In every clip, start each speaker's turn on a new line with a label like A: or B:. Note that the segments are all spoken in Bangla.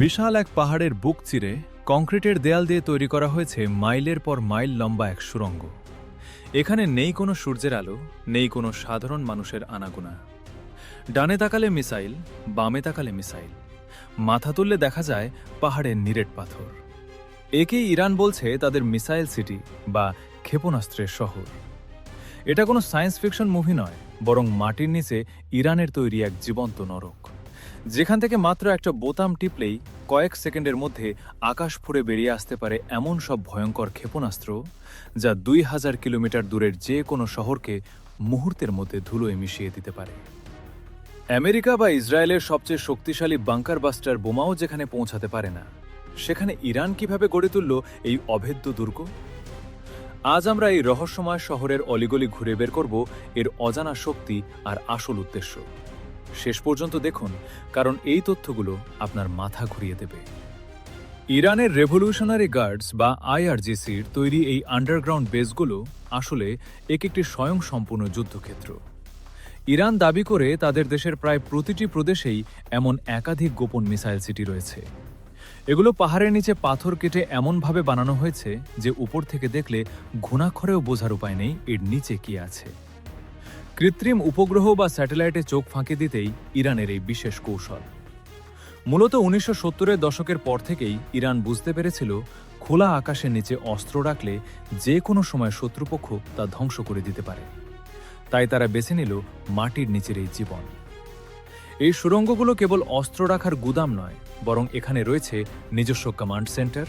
A: বিশাল এক পাহাড়ের বুক চিরে কংক্রিটের দেয়াল দিয়ে তৈরি করা হয়েছে মাইলের পর মাইল লম্বা এক সুড়ঙ্গ। এখানে নেই কোনো সূর্যের আলো, নেই কোনো সাধারণ মানুষের আনাগোনা। ডানে তাকালে মিসাইল, বামে তাকালে মিসাইল, মাথা তুললে দেখা যায় পাহাড়ের নিরেট পাথর। একেই ইরান বলছে তাদের মিসাইল সিটি বা ক্ষেপণাস্ত্রের শহর। এটা কোনো সায়েন্স ফিকশন মুভি নয়, বরং মাটির নিচে ইরানের তৈরি এক জীবন্ত নরক, যেখান থেকে মাত্র একটা বোতাম টিপলেই কয়েক সেকেন্ডের মধ্যে আকাশ ফুঁড়ে বেরিয়ে আসতে পারে এমন সব ভয়ঙ্কর ক্ষেপণাস্ত্র, যা 2000 কিলোমিটার দূরের যে কোনো শহরকে মুহূর্তের মধ্যে ধুলোয় মিশিয়ে দিতে পারে। আমেরিকা বা ইসরায়েলের সবচেয়ে শক্তিশালী বাংকার বাস্টার বোমাও যেখানে পৌঁছাতে পারে না, সেখানে ইরান কিভাবে গড়ে তুলল এই অভেদ্য দুর্গ? আজ আমরা এই রহস্যময় শহরের অলিগলি ঘুরে বের করব এর অজানা শক্তি আর আসল উদ্দেশ্য। শেষ পর্যন্ত দেখুন, কারণ এই তথ্যগুলো আপনার মাথা ঘুরিয়ে দেবে। ইরানের রেভলিউশনারি গার্ডস বা আইআরজিসির তৈরি এই আন্ডারগ্রাউন্ড বেসগুলো আসলে একটি স্বয়ংসম্পূর্ণ যুদ্ধক্ষেত্র। ইরান দাবি করে তাদের দেশের প্রায় প্রতিটি প্রদেশেই এমন একাধিক গোপন মিসাইল সিটি রয়েছে। এগুলো পাহাড়ের নিচে পাথর কেটে এমনভাবে বানানো হয়েছে যে উপর থেকে দেখলে ঘুণাক্ষরেও বোঝার উপায় নেই এর নিচে কি আছে। কৃত্রিম উপগ্রহ বা স্যাটেলাইটে চোখ ফাঁকি দিতেই ইরানের এই বিশেষ কৌশল। মূলত 1970-এর দশকের পর থেকেই ইরান বুঝতে পেরেছিল খোলা আকাশের নিচে অস্ত্র রাখলে যে কোনো সময় শত্রুপক্ষ তা ধ্বংস করে দিতে পারে। তাই তারা বেছে নিল মাটির নিচের এই জীবন। এই সুড়ঙ্গগুলো কেবল অস্ত্র রাখার গুদাম নয়, বরং এখানে রয়েছে নিজস্ব কমান্ড সেন্টার,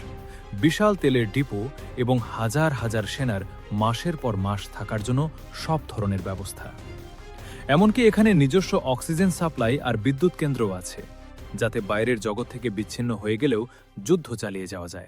A: বিশাল তেলের ডিপো এবং হাজার হাজার সেনার মাসের পর মাস থাকার জন্য সব ধরনের ব্যবস্থা। এমনকি এখানে নিজস্ব অক্সিজেন সাপ্লাই আর বিদ্যুৎ কেন্দ্রও আছে, যাতে বাইরের জগৎ থেকে বিচ্ছিন্ন হয়ে গেলেও যুদ্ধ চালিয়ে যাওয়া যায়।